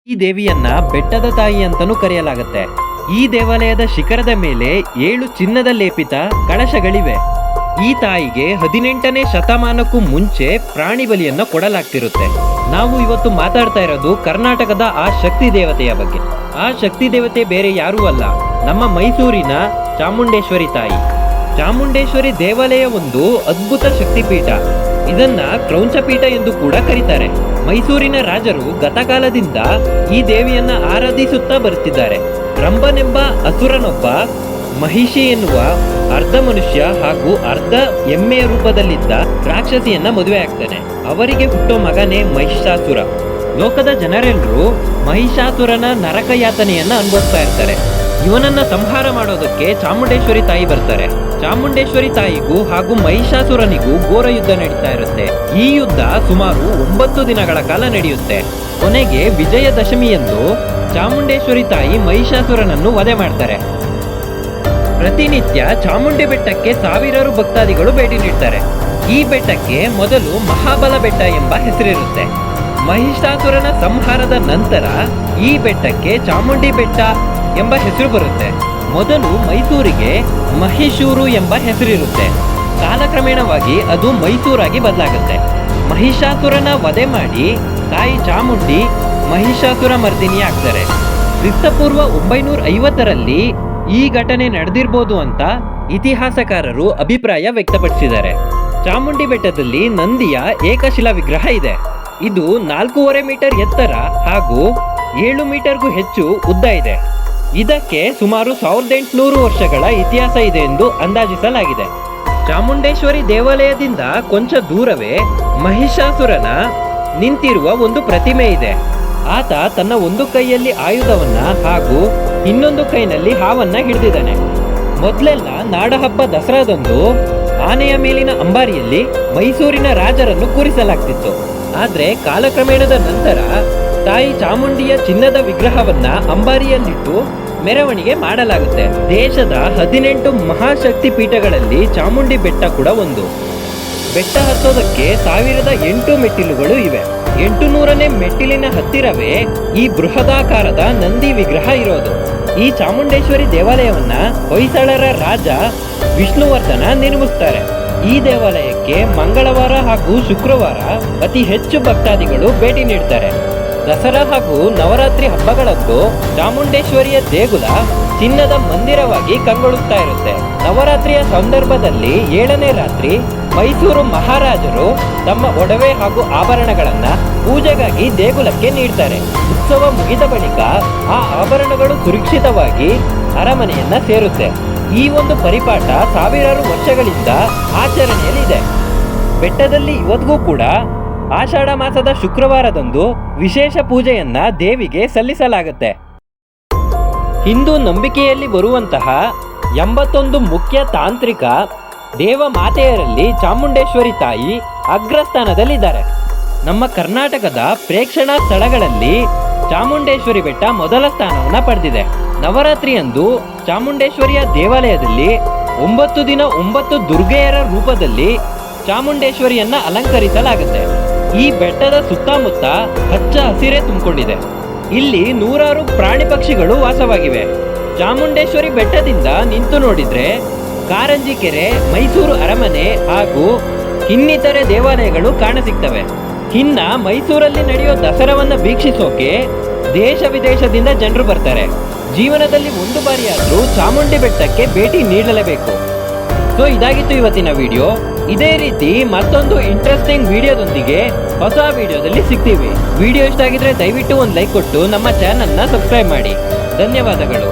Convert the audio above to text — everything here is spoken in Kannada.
ಈ ದೇವಿಯನ್ನ ಬೆಟ್ಟದ ತಾಯಿ ಅಂತಾನೂ ಕರೆಯಲಾಗುತ್ತೆ. ಈ ದೇವಾಲಯದ ಶಿಖರದ ಮೇಲೆ 7 ಚಿನ್ನದ ಲೇಪಿತ ಕಳಶಗಳಿವೆ. ಈ ತಾಯಿಗೆ 18ನೇ ಶತಮಾನಕ್ಕೂ ಮುಂಚೆ ಪ್ರಾಣಿ ಬಲಿಯನ್ನ ಕೊಡಲಾಗ್ತಿರುತ್ತೆ. ನಾವು ಇವತ್ತು ಮಾತಾಡ್ತಾ ಇರೋದು ಕರ್ನಾಟಕದ ಆ ಶಕ್ತಿ ದೇವತೆಯ ಬಗ್ಗೆ. ಆ ಶಕ್ತಿ ದೇವತೆ ಬೇರೆ ಯಾರೂ ಅಲ್ಲ, ನಮ್ಮ ಮೈಸೂರಿನ ಚಾಮುಂಡೇಶ್ವರಿ ತಾಯಿ. ಚಾಮುಂಡೇಶ್ವರಿ ದೇವಾಲಯ ಒಂದು ಅದ್ಭುತ ಶಕ್ತಿಪೀಠ. ಇದನ್ನ ಕ್ರೌಂಚಪೀಠ ಎಂದು ಕೂಡ ಕರೀತಾರೆ. ಮೈಸೂರಿನ ರಾಜರು ಗತಕಾಲದಿಂದ ಈ ದೇವಿಯನ್ನ ಆರಾಧಿಸುತ್ತಾ ಬರುತ್ತಿದ್ದಾರೆ. ರಂಭನೆಂಬ ಅಸುರನೊಬ್ಬ ಮಹಿಷಿ ಎನ್ನುವ ಅರ್ಧ ಮನುಷ್ಯ ಹಾಗೂ ಅರ್ಧ ಎಮ್ಮೆಯ ರೂಪದಲ್ಲಿದ್ದ ರಾಕ್ಷಸಿಯನ್ನ ಮದುವೆ ಆಗ್ತಾನೆ. ಅವರಿಗೆ ಹುಟ್ಟೋ ಮಗನೇ ಮಹಿಷಾಸುರ. ಲೋಕದ ಜನರೆಲ್ಲರೂ ಮಹಿಷಾಸುರನ ನರಕ ಯಾತನೆಯನ್ನ ಅನುಭವಿಸ್ತಾ ಇರ್ತಾರೆ. ಇವನನ್ನ ಸಂಹಾರ ಮಾಡೋದಕ್ಕೆ ಚಾಮುಂಡೇಶ್ವರಿ ತಾಯಿ ಬರ್ತಾರೆ. ಚಾಮುಂಡೇಶ್ವರಿ ತಾಯಿಗೂ ಹಾಗೂ ಮಹಿಷಾಸುರನಿಗೂ ಘೋರ ಯುದ್ಧ ನಡೀತಾ ಇರುತ್ತೆ. ಈ ಯುದ್ಧ ಸುಮಾರು 9 ದಿನಗಳ ಕಾಲ ನಡೆಯುತ್ತೆ. ಕೊನೆಗೆ ವಿಜಯದಶಮಿ ಎಂದು ಚಾಮುಂಡೇಶ್ವರಿ ತಾಯಿ ಮಹಿಷಾಸುರನನ್ನು ವಧೆ ಮಾಡ್ತಾರೆ. ಪ್ರತಿನಿತ್ಯ ಚಾಮುಂಡಿ ಬೆಟ್ಟಕ್ಕೆ ಸಾವಿರಾರು ಭಕ್ತಾದಿಗಳು ಭೇಟಿ ನೀಡ್ತಾರೆ. ಈ ಬೆಟ್ಟಕ್ಕೆ ಮೊದಲು ಮಹಾಬಲ ಬೆಟ್ಟ ಎಂಬ ಹೆಸರಿರುತ್ತೆ. ಮಹಿಷಾಸುರನ ಸಂಹಾರದ ನಂತರ ಈ ಬೆಟ್ಟಕ್ಕೆ ಚಾಮುಂಡಿ ಬೆಟ್ಟ ಎಂಬ ಹೆಸರು ಬರುತ್ತೆ. ಮೊದಲು ಮೈಸೂರಿಗೆ ಮಹಿಷೂರು ಎಂಬ ಹೆಸರಿರುತ್ತೆ. ಕಾಲಕ್ರಮೇಣವಾಗಿ ಅದು ಮೈಸೂರಾಗಿ ಬದಲಾಗುತ್ತೆ. ಮಹಿಷಾಸುರನ ವಧೆ ಮಾಡಿ ತಾಯಿ ಚಾಮುಂಡಿ ಮಹಿಷಾಸುರ ಮರ್ದಿನಿ ಆಗ್ತಾರೆ. ಕ್ರಿಸ್ತಪೂರ್ವ 950ರಲ್ಲಿ ಈ ಘಟನೆ ನಡೆದಿರ್ಬೋದು ಅಂತ ಇತಿಹಾಸಕಾರರು ಅಭಿಪ್ರಾಯ ವ್ಯಕ್ತಪಡಿಸಿದ್ದಾರೆ. ಚಾಮುಂಡಿ ಬೆಟ್ಟದಲ್ಲಿ ನಂದಿಯ ಏಕಶಿಲಾ ವಿಗ್ರಹ ಇದೆ. ಇದು 4.5 ಮೀಟರ್ ಎತ್ತರ ಹಾಗೂ 7 ಮೀಟರ್ಗೂ ಹೆಚ್ಚು ಉದ್ದ ಇದೆ. ಇದಕ್ಕೆ ಸುಮಾರು 1800 ವರ್ಷಗಳ ಇತಿಹಾಸ ಇದೆ ಎಂದು ಅಂದಾಜಿಸಲಾಗಿದೆ. ಚಾಮುಂಡೇಶ್ವರಿ ದೇವಾಲಯದಿಂದ ಕೊಂಚ ದೂರವೇ ಮಹಿಷಾಸುರನ ನಿಂತಿರುವ ಒಂದು ಪ್ರತಿಮೆ ಇದೆ. ಆತ ತನ್ನ ಒಂದು ಕೈಯಲ್ಲಿ ಆಯುಧವನ್ನ ಹಾಗೂ ಇನ್ನೊಂದು ಕೈನಲ್ಲಿ ಹಾವನ್ನ ಹಿಡಿದಿದ್ದಾನೆ. ಮೊದಲೆಲ್ಲ ನಾಡಹಬ್ಬ ದಸರಾದಂದು ಆನೆಯ ಮೇಲಿನ ಅಂಬಾರಿಯಲ್ಲಿ ಮೈಸೂರಿನ ರಾಜರನ್ನು ಕೂರಿಸಲಾಗ್ತಿತ್ತು. ಆದ್ರೆ ಕಾಲಕ್ರಮೇಣದ ನಂತರ ತಾಯಿ ಚಾಮುಂಡಿಯ ಚಿನ್ನದ ವಿಗ್ರಹವನ್ನ ಅಂಬಾರಿಯಲ್ಲಿಟ್ಟು ಮೆರವಣಿಗೆ ಮಾಡಲಾಗುತ್ತೆ. ದೇಶದ 18 ಮಹಾಶಕ್ತಿ ಪೀಠಗಳಲ್ಲಿ ಚಾಮುಂಡಿ ಬೆಟ್ಟ ಕೂಡ ಒಂದು. ಬೆಟ್ಟ ಹತ್ತೋದಕ್ಕೆ 1008 ಮೆಟ್ಟಿಲುಗಳು ಇವೆ. 800ನೇ ಮೆಟ್ಟಿಲಿನ ಹತ್ತಿರವೇ ಈ ಬೃಹದಾಕಾರದ ನಂದಿ ವಿಗ್ರಹ ಇರೋದು. ಈ ಚಾಮುಂಡೇಶ್ವರಿ ದೇವಾಲಯವನ್ನ ಹೊಯ್ಸಳರ ರಾಜ ವಿಷ್ಣುವರ್ಧನ ನಿರ್ಮಿಸ್ತಾರೆ. ಈ ದೇವಾಲಯಕ್ಕೆ ಮಂಗಳವಾರ ಹಾಗೂ ಶುಕ್ರವಾರ ಅತಿ ಹೆಚ್ಚು ಭಕ್ತಾದಿಗಳು ಭೇಟಿ ನೀಡ್ತಾರೆ. ದಸರಾ ಹಾಗೂ ನವರಾತ್ರಿ ಹಬ್ಬಗಳಂದು ಚಾಮುಂಡೇಶ್ವರಿಯ ದೇಗುಲ ಚಿನ್ನದ ಮಂದಿರವಾಗಿ ಕಂಗೊಳಿಸ್ತಾ ಇರುತ್ತೆ. ನವರಾತ್ರಿಯ ಸಂದರ್ಭದಲ್ಲಿ 7ನೇ ರಾತ್ರಿ ಮೈಸೂರು ಮಹಾರಾಜರು ತಮ್ಮ ಒಡವೆ ಹಾಗೂ ಆಭರಣಗಳನ್ನ ಪೂಜೆಗಾಗಿ ದೇಗುಲಕ್ಕೆ ನೀಡ್ತಾರೆ. ಉತ್ಸವ ಮುಗಿದ ಬಳಿಕ ಆ ಆಭರಣಗಳು ಸುರಕ್ಷಿತವಾಗಿ ಅರಮನೆಯನ್ನ ಸೇರುತ್ತೆ. ಈ ಒಂದು ಪರಿಪಾಠ ಸಾವಿರಾರು ವರ್ಷಗಳಿಂದ ಆಚರಣೆಯಲ್ಲಿದೆ. ಬೆಟ್ಟದಲ್ಲಿ ಇವತ್ತಿಗೂ ಕೂಡ ಆಷಾಢ ಮಾಸದ ಶುಕ್ರವಾರದಂದು ವಿಶೇಷ ಪೂಜೆಯನ್ನ ದೇವಿಗೆ ಸಲ್ಲಿಸಲಾಗುತ್ತೆ. ಹಿಂದೂ ನಂಬಿಕೆಯಲ್ಲಿ ಬರುವಂತಹ 81 ಮುಖ್ಯ ತಾಂತ್ರಿಕ ದೇವ ಮಾತೆಯರಲ್ಲಿ ಚಾಮುಂಡೇಶ್ವರಿ ತಾಯಿ ಅಗ್ರಸ್ಥಾನದಲ್ಲಿದ್ದಾರೆ. ನಮ್ಮ ಕರ್ನಾಟಕದ ಪ್ರೇಕ್ಷಣಾ ಸ್ಥಳಗಳಲ್ಲಿ ಚಾಮುಂಡೇಶ್ವರಿ ಬೆಟ್ಟ ಮೊದಲ ಸ್ಥಾನವನ್ನು ಪಡೆದಿದೆ. ನವರಾತ್ರಿಯಂದು ಚಾಮುಂಡೇಶ್ವರಿಯ ದೇವಾಲಯದಲ್ಲಿ 9 ದಿನ 9 ದುರ್ಗೆಯರ ರೂಪದಲ್ಲಿ ಚಾಮುಂಡೇಶ್ವರಿಯನ್ನ ಅಲಂಕರಿಸಲಾಗುತ್ತೆ. ಈ ಬೆಟ್ಟದ ಸುತ್ತಮುತ್ತ ಹಚ್ಚ ಹಸಿರೇ ತುಂಬಿಕೊಂಡಿದೆ. ಇಲ್ಲಿ ನೂರಾರು ಪ್ರಾಣಿ ಪಕ್ಷಿಗಳು ವಾಸವಾಗಿವೆ. ಚಾಮುಂಡೇಶ್ವರಿ ಬೆಟ್ಟದಿಂದ ನಿಂತು ನೋಡಿದ್ರೆ ಕಾರಂಜಿ ಕೆರೆ, ಮೈಸೂರು ಅರಮನೆ ಹಾಗೂ ಇನ್ನಿತರೆ ದೇವಾಲಯಗಳು ಕಾಣಸಿಗ್ತವೆ. ಇನ್ನ ಮೈಸೂರಲ್ಲಿ ನಡೆಯೋ ದಸರಾವನ್ನ ವೀಕ್ಷಿಸೋಕೆ ದೇಶ ವಿದೇಶದಿಂದ ಜನರು ಬರ್ತಾರೆ. ಜೀವನದಲ್ಲಿ ಒಂದು ಬಾರಿಯಾದ್ರೂ ಚಾಮುಂಡಿ ಬೆಟ್ಟಕ್ಕೆ ಭೇಟಿ ನೀಡಲೇಬೇಕು. ಸೊ ಇದಾಗಿತ್ತು ಇವತ್ತಿನ ವಿಡಿಯೋ. ಇದೇ ರೀತಿ ಮತ್ತೊಂದು ಇಂಟ್ರೆಸ್ಟಿಂಗ್ ವಿಡಿಯೋದೊಂದಿಗೆ ಹೊಸ ವಿಡಿಯೋದಲ್ಲಿ ಸಿಗ್ತೀವಿ. ವಿಡಿಯೋ ಇಷ್ಟ ಆಗಿದ್ರೆ ದಯವಿಟ್ಟು ಒಂದು ಲೈಕ್ ಕೊಟ್ಟು ನಮ್ಮ ಚಾನಲ್ನ ಸಬ್ಸ್ಕ್ರೈಬ್ ಮಾಡಿ. ಧನ್ಯವಾದಗಳು.